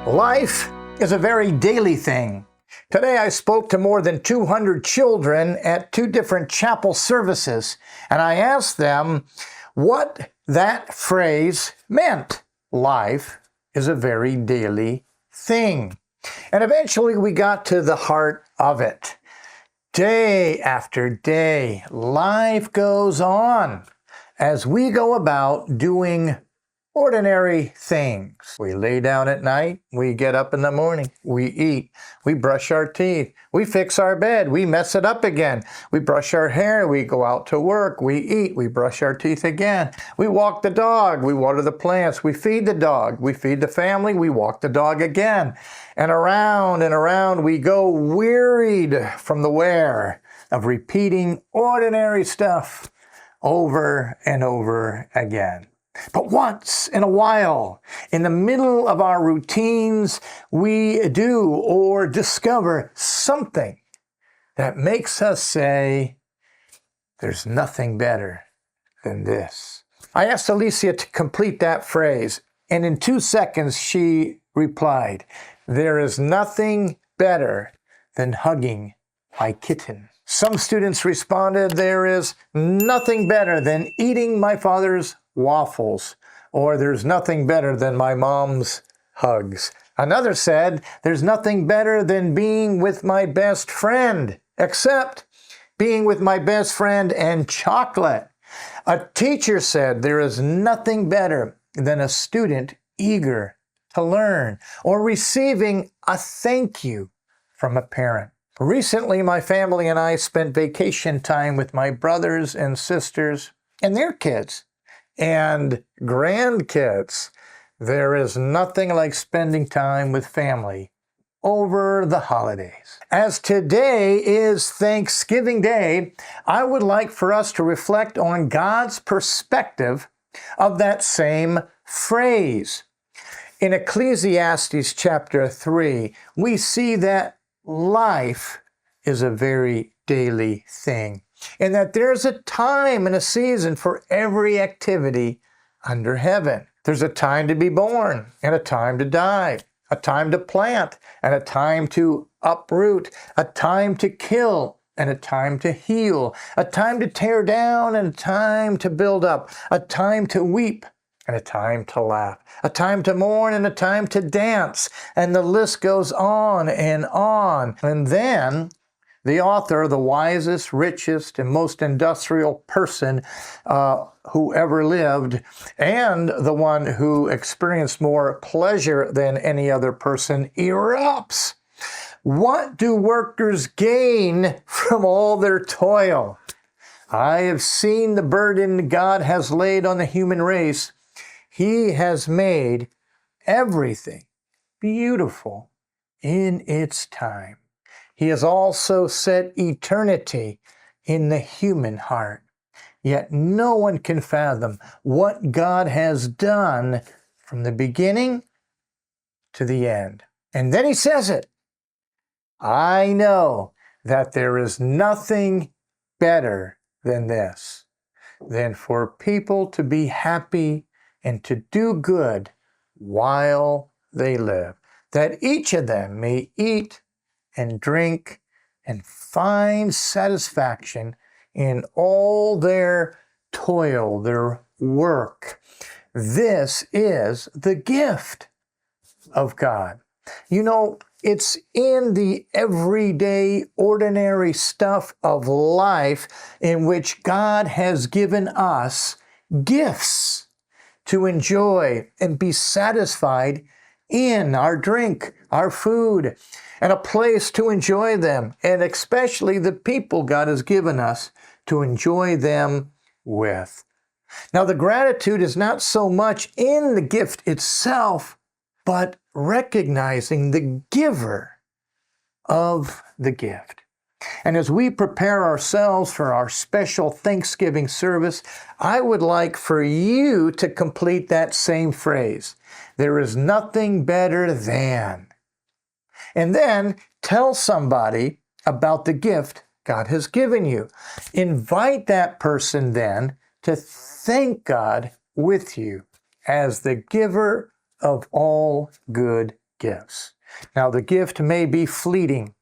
Life is a very daily thing. Today I spoke to more than 200 children at 2 different chapel services, and I asked them what that phrase meant. Life is a very daily thing. And eventually we got to the heart of it. Day after day, life goes on as we go about doing ordinary things. We lay down at night, we get up in the morning, we eat, we brush our teeth, we fix our bed, we mess it up again, we brush our hair, we go out to work, we eat, we brush our teeth again, we walk the dog, we water the plants, we feed the dog, we feed the family, we walk the dog again. And around we go, wearied from the wear of repeating ordinary stuff over and over again. But once in a while, in the middle of our routines, we do or discover something that makes us say, there's nothing better than this. I asked Alicia to complete that phrase, and in 2 seconds she replied, there is nothing better than hugging my kitten. Some students responded, there is nothing better than eating my father's waffles, or there's nothing better than my mom's hugs. Another said, there's nothing better than being with my best friend, except being with my best friend and chocolate. A teacher said, there is nothing better than a student eager to learn, or receiving a thank you from a parent. Recently, my family and I spent vacation time with my brothers and sisters and their kids and grandkids. There is nothing like spending time with family over the holidays. As today is Thanksgiving Day, I would like for us to reflect on God's perspective of that same phrase. In Ecclesiastes chapter 3, we see that life is a very daily thing, and that there's a time and a season for every activity under heaven. There's a time to be born and a time to die, a time to plant and a time to uproot, a time to kill and a time to heal, a time to tear down and a time to build up, a time to weep and a time to laugh, a time to mourn and a time to dance, and the list goes on and on. And then the author, the wisest, richest, and most industrial person who ever lived, and the one who experienced more pleasure than any other person, erupts. What do workers gain from all their toil? I have seen the burden God has laid on the human race. He has made everything beautiful in its time. He has also set eternity in the human heart. Yet no one can fathom what God has done from the beginning to the end. And then he says it, I know that there is nothing better than this, than for people to be happy and to do good while they live, that each of them may eat and drink and find satisfaction in all their toil, their work. This is the gift of God. You know, it's in the everyday, ordinary stuff of life in which God has given us gifts to enjoy and be satisfied in our drink, our food, and a place to enjoy them, and especially the people God has given us to enjoy them with. Now, the gratitude is not so much in the gift itself, but recognizing the giver of the gift. And as we prepare ourselves for our special Thanksgiving service, I would like for you to complete that same phrase. There is nothing better than. And then tell somebody about the gift God has given you. Invite that person then to thank God with you as the giver of all good gives. Now, the gift may be fleeting.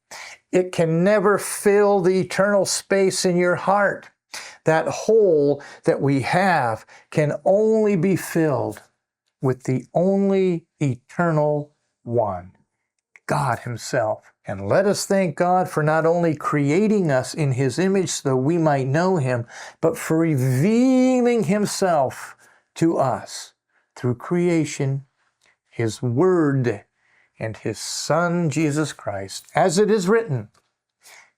It can never fill the eternal space in your heart. That hole that we have can only be filled with the only eternal one, God Himself. And let us thank God for not only creating us in His image so that we might know Him, but for revealing Himself to us through creation, His Word, and His Son, Jesus Christ. As it is written,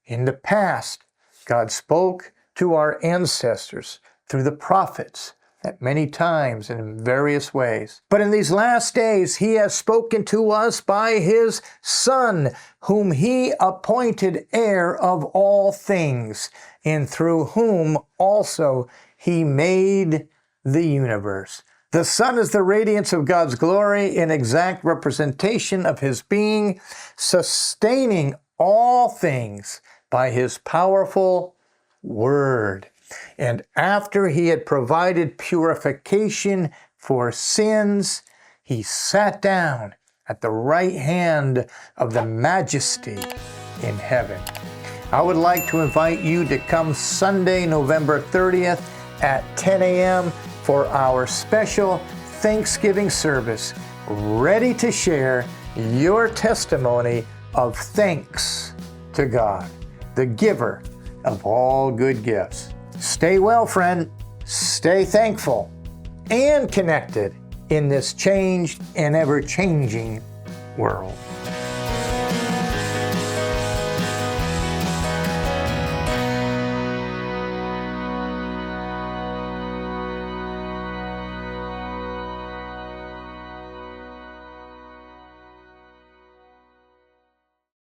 in the past, God spoke to our ancestors through the prophets at many times and in various ways. But in these last days, He has spoken to us by His Son, whom He appointed heir of all things, and through whom also He made the universe. The Son is the radiance of God's glory, an exact representation of His being, sustaining all things by His powerful Word. And after He had provided purification for sins, He sat down at the right hand of the Majesty in heaven. I would like to invite you to come Sunday, November 30th at 10 a.m. for our special Thanksgiving service, ready to share your testimony of thanks to God, the giver of all good gifts. Stay well, friend. Stay thankful and connected in this changed and ever-changing world.